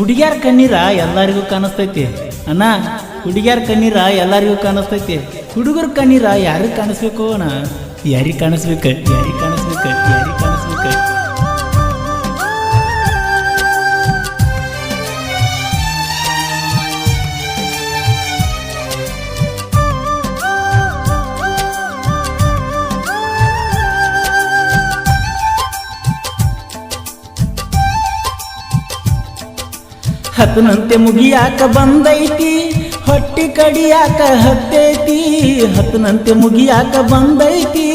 ಹುಡುಗ್ಯಾರ ಕಣ್ಣೀರ ಎಲ್ಲರಿಗೂ ಕಾಣಿಸ್ತೈತಿ ಅಣ್ಣ. ಹುಡುಗ್ಯಾರ ಕಣ್ಣೀರ ಎಲ್ಲರಿಗೂ ಕಾಣಿಸ್ತೈತಿ. ಹುಡುಗರ ಕಣ್ಣೀರ ಯಾರಿಗೆ ಕಾಣಿಸ್ಬೇಕು ಅಣ್ಣ? ಯಾರಿಗೆ ಕಾಣಿಸ್ಬೇಕು? ಯಾರಿಗೆ ಕಾಣಿಸ್ಬೇಕು? ಯಾರಿಗೆ ಕಾಣಿಸ್ಬೇಕು? ಹತ್ತನಂತೆ ಮುಗಿಯಾಕ ಬಂದೈತಿ, ಹೊಟ್ಟಿ ಕಡಿಯಾಕ ಹತ್ತೈತಿ. ಹತ್ತನಂತೆ ಮುಗಿಯಾಕ ಬಂದೈತಿ,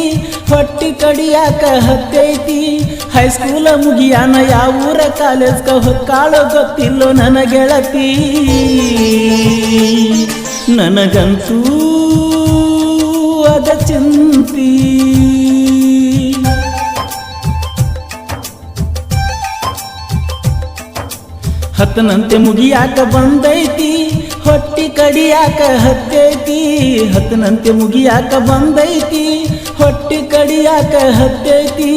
ಹೊಟ್ಟಿ ಕಡಿಯಾಕ ಹತ್ತೈತಿ. ಹೈಸ್ಕೂಲ ಮುಗಿಯಾನ ಯಾವೂರ ಕಾಲೇಜ್ಗ ಹೊಕ್ಕಾಳೋ ಗೊತ್ತಿಲ್ಲೋ ನನ್ನ ಗೆಳತಿ. ನನಗಂತೂ ಅದ ಚಿಂತಿ. ಹತ್ತನಂತೆ ಮುಗಿಯಾಕ ಬಂದೈತಿ, ಹೊಟ್ಟಿ ಕಡಿಯಾಕ ಹತ್ತೈತಿ. ಹತ್ತನಂತೆ ಮುಗಿಯಾಕ ಬಂದೈತಿ, ಹೊಟ್ಟಿ ಕಡಿಯಾಕ ಹತ್ತೈತಿ.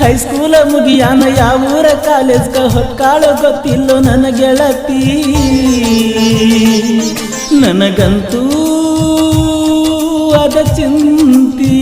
ಹೈಸ್ಕೂಲ ಮುಗಿಯಾನ ಯಾವೂರ ಕಾಲೇಜ್ಗ ಹೊಕ್ಕಾಳೋ ಗೊತ್ತಿಲ್ಲೋ ನನ್ನ ಗೆಳತಿ. ನನಗಂತೂ ಅದ ಚಿಂತಿ.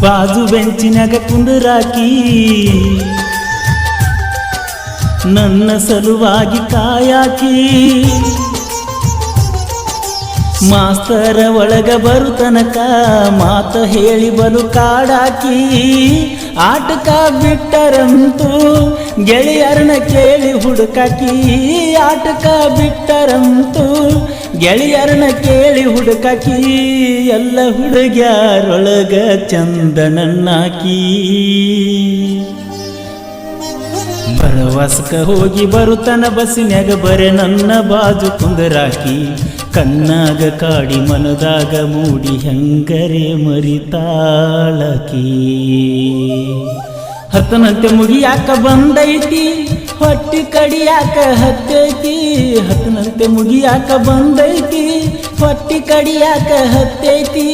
ಬಾಜು ಬೆಂಚಿನಾಗ ಕುಂದರಾಕಿ ನನ್ನ ಸಲುವಾಗಿ ಕಾಯಾಕಿ. ಮಾಸ್ತರ ಒಳಗ ಬರುತನಕ ಮಾತ ಹೇಳಿ ಬಲು ಕಾಡಾಕಿ. ಆಟಕ ಬಿಟ್ಟರಂತೂ ಗೆಳೆಯರನ್ನ ಕೇಳಿ ಹುಡುಕಾಕಿ. ಆಟಕ ಬಿಟ್ಟರಂತೂ ಗೆಳೆಯರನ್ನ ಕೇಳಿ ಹುಡುಕಾಕಿ. ಎಲ್ಲ ಹುಡುಗ್ಯಾರೊಳಗ ಚಂದನನ್ನಾಕಿ. ಬರವಾಸಕ ಹೋಗಿ ಬರುತನ ಬಸ್ಸಿನ್ಯಾಗ ಬರೆ ನನ್ನ ಬಾಜು ಕುಂದರಾಕಿ. ಕಣ್ಣಾಗ ಕಾಡಿ ಮನದಾಗ ಮೂಡಿ ಹೆಂಗರೆ ಮರಿತಾಳಕಿ. ಹತ್ತನಂತೆ ಮುಗಿಯಾಕ ಬಂದೈತಿ, ಹೊಟ್ಟಿ ಕಡಿಯಾಕ ಹತ್ತೈತಿ. ಹತ್ತನಂತೆ ಮುಗಿಯಾಕ ಬಂದೈತಿ, ಹೊಟ್ಟಿ ಕಡಿಯಾಕ ಹತ್ತೈತಿ.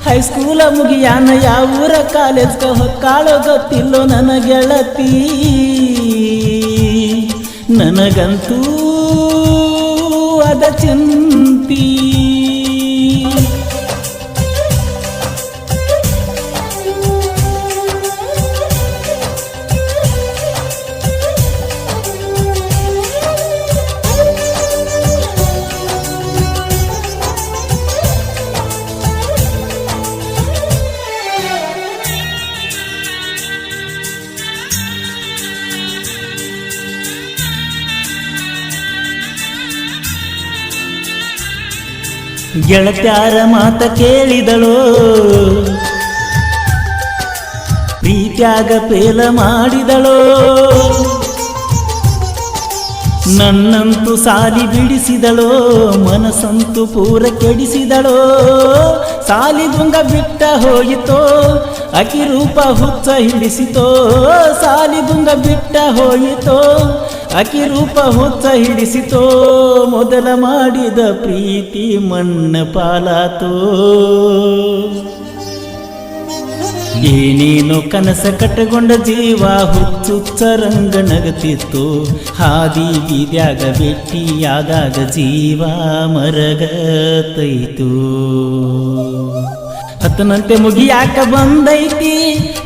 ಹೈಸ್ಕೂಲ ಮುಗಿಯಾನ ಯಾವೂರ ಕಾಲೇಜ್ಗ ಹೊಕ್ಕಾಳೋ ಗೊತ್ತಿಲ್ಲೋ ನನ್ನ ಗೆಳತಿ. ನನಗಂತೂ ಅದ ಚಿಂತಿ. ಗೆಳತ್ಯಾರ ಮಾತ ಕೇಳಿದಳೋ, ಪ್ರೀತ್ಯಾಗ ಪೇಲ ಮಾಡಿದಳೋ. ನನ್ನಂತೂ ಸಾಲಿ ಬಿಡಿಸಿದಳೋ, ಮನಸ್ಸಂತೂ ಪೂರ ಕೆಡಿಸಿದಳೋ. ಸಾಲಿ ದುಂಗ ಬಿಟ್ಟ ಹೋಯಿತೋ, ಅಕಿ ರೂಪ ಹುಚ್ಚ ಹಿಡಿಸಿತೋ. ಸಾಲಿ ದುಂಗ ಬಿಟ್ಟ ಹೋಯಿತೋ, ಅಕಿ ರೂಪ ಹುಚ್ಚ ಹಿಡಿಸಿತೋ. ಮೊದಲ ಮಾಡಿದ ಪ್ರೀತಿ ಮಣ್ಣ ಪಾಲಾತೋ. ಏನೇನೋ ಕನಸ ಕಟ್ಟಗೊಂಡ ಜೀವ ಹುಚ್ಚುಚ್ಚರಂಗ ನಗತಿತ್ತು. ಹಾದಿ ಬೀದ್ಯಾಗ ಭೇಟಿಯಾದಾಗ ಜೀವ ಮರಗತೈತು. ಹತ್ತನಂತೆ ಮುಗಿಯಾಕ ಬಂದೈತಿ,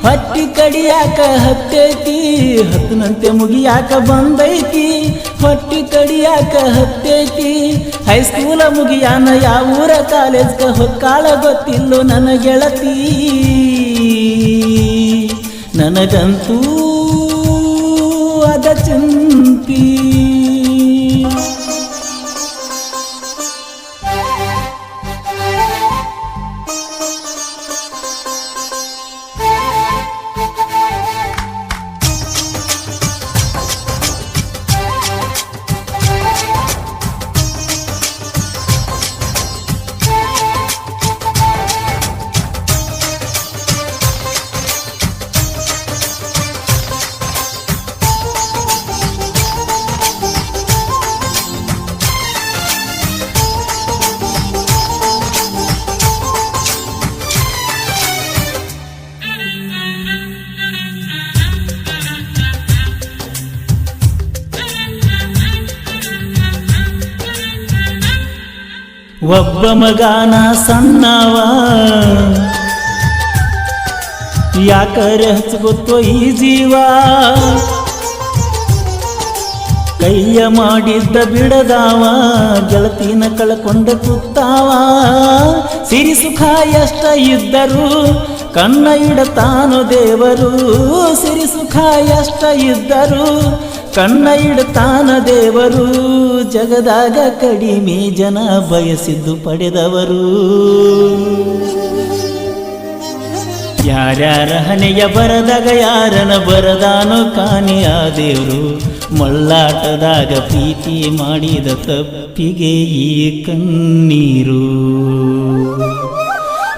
ಹೊಟ್ಟಿ ಕಡಿಯಾಕ ಹತ್ತೈತಿ. ಹತ್ತನಂತೆ ಮುಗಿಯಾಕ ಬಂದೈತಿ, ಹೊಟ್ಟಿ ಕಡಿಯಾಕ ಹತ್ತೈತಿ. ಹೈಸ್ಕೂಲ ಮುಗಿಯಾನ ಯಾವೂರ ಕಾಲೇಜ್ಗ ಹೊಕ್ಕಾಳ ಗೊತ್ತಿಲ್ಲೋ ನನ್ನ ಗೆಳತಿ. ನನಗಂತೂ ಅದ ಚಿಂತಿ. ಒಬ್ಬ ಮಗನ ಸಣ್ಣವ ಯಾಕರೆ ಹಚ್ಕೊತ್ತೋ ಈ ಜೀವ ಕೈಯ ಮಾಡಿದ್ದ ಬಿಡದಾವ ಗೆಳತಿನ ಕಳ್ಕೊಂಡ ಕೂತಾವ ಸಿರಿ ಸುಖ ಎಷ್ಟ ಇದ್ದರು ಕಣ್ಣ ಇಡತಾನು ದೇವರು ಸಿರಿ ಸುಖ ಎಷ್ಟ ಇದ್ದರು ಕಣ್ಣ ಇಡತಾನ ದೇವರು ಜಗದಾಗ ಕಡಿಮೆ ಜನ ಬಯಸಿದ್ದು ಪಡೆದವರು ಯಾರ್ಯಾರ ಹಣೆಯ ಬರದಾಗ ಯಾರನ ಬರದಾನೋ ಕಾಣಿಯ ದೇವರು ಮಳ್ಳಾಟದಾಗ ಪ್ರೀತಿ ಮಾಡಿದ ತಪ್ಪಿಗೆ ಈ ಕಣ್ಣೀರು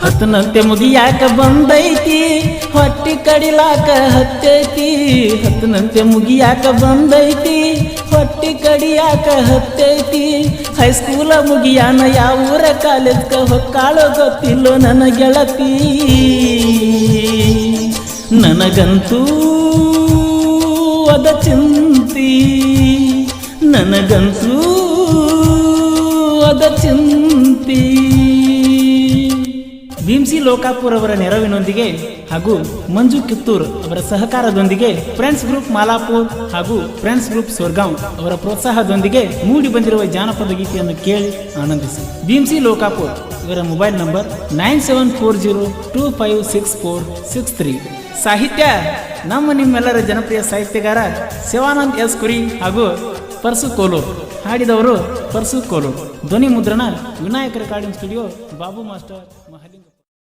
ಹತ್ತನಂತೆ ಮುಗಿಯಾಕ ಬಂದೈತಿ ಹೊಟ್ಟಿ ಕಡಿಲಾಕ ಹತ್ತೈತಿ ಹತ್ತನಂತೆ ಮುಗಿಯಾಕ ಬಂದೈತಿ ಹೊಟ್ಟಿ ಕಡಿಯಾಕ ಹತ್ತೈತಿ ಹೈಸ್ಕೂಲ ಮುಗಿಯಾನ ಯಾವೂರ ಕಾಲೇಜ್ಕ ಹೊಕ್ಕಾಳೋ ಗೊತ್ತಿಲ್ಲೋ ನನ್ನ ಗೆಳತಿ ನನಗಂತೂ ಅದ ಚಿಂತಿ ನನಗಂತೂ ಅದ ಚಿಂತಿ ಭೀಮ್ಸಿ ಲೋಕಾಪುರ್ ಅವರ ನೆರವಿನೊಂದಿಗೆ ಹಾಗೂ ಮಂಜು ಕಿತ್ತೂರ್ ಅವರ ಸಹಕಾರದೊಂದಿಗೆ ಫ್ರೆಂಡ್ಸ್ ಗ್ರೂಪ್ ಮಾಲಾಪುರ್ ಹಾಗೂ ಫ್ರೆಂಡ್ಸ್ ಗ್ರೂಪ್ ಸೋರ್ಗಾಂವ್ ಅವರ ಪ್ರೋತ್ಸಾಹದೊಂದಿಗೆ ಮೂಡಿ ಬಂದಿರುವ ಜಾನಪದ ಗೀತೆಯನ್ನು ಕೇಳಿ ಆನಂದಿಸಿ. ಭೀಮ್ಸಿ ಲೋಕಾಪುರ್ ಇವರ ಮೊಬೈಲ್ ನಂಬರ್ 9740256463. ಸಾಹಿತ್ಯ ನಿಮ್ಮೆಲ್ಲರ ಜನಪ್ರಿಯ ಸಾಹಿತ್ಯಗಾರ ಶಿವಾನಂದ್ ಎಸ್ ಕುರಿ ಹಾಗೂ ಪರ್ಸು ಕೋಲೂರ್. ಹಾಡಿದವರು ಪರ್ಸು ಕೋಲೂರ್. ಧ್ವನಿ ಮುದ್ರಣ Vinayaka recording studio, Babu master, Mahalinga.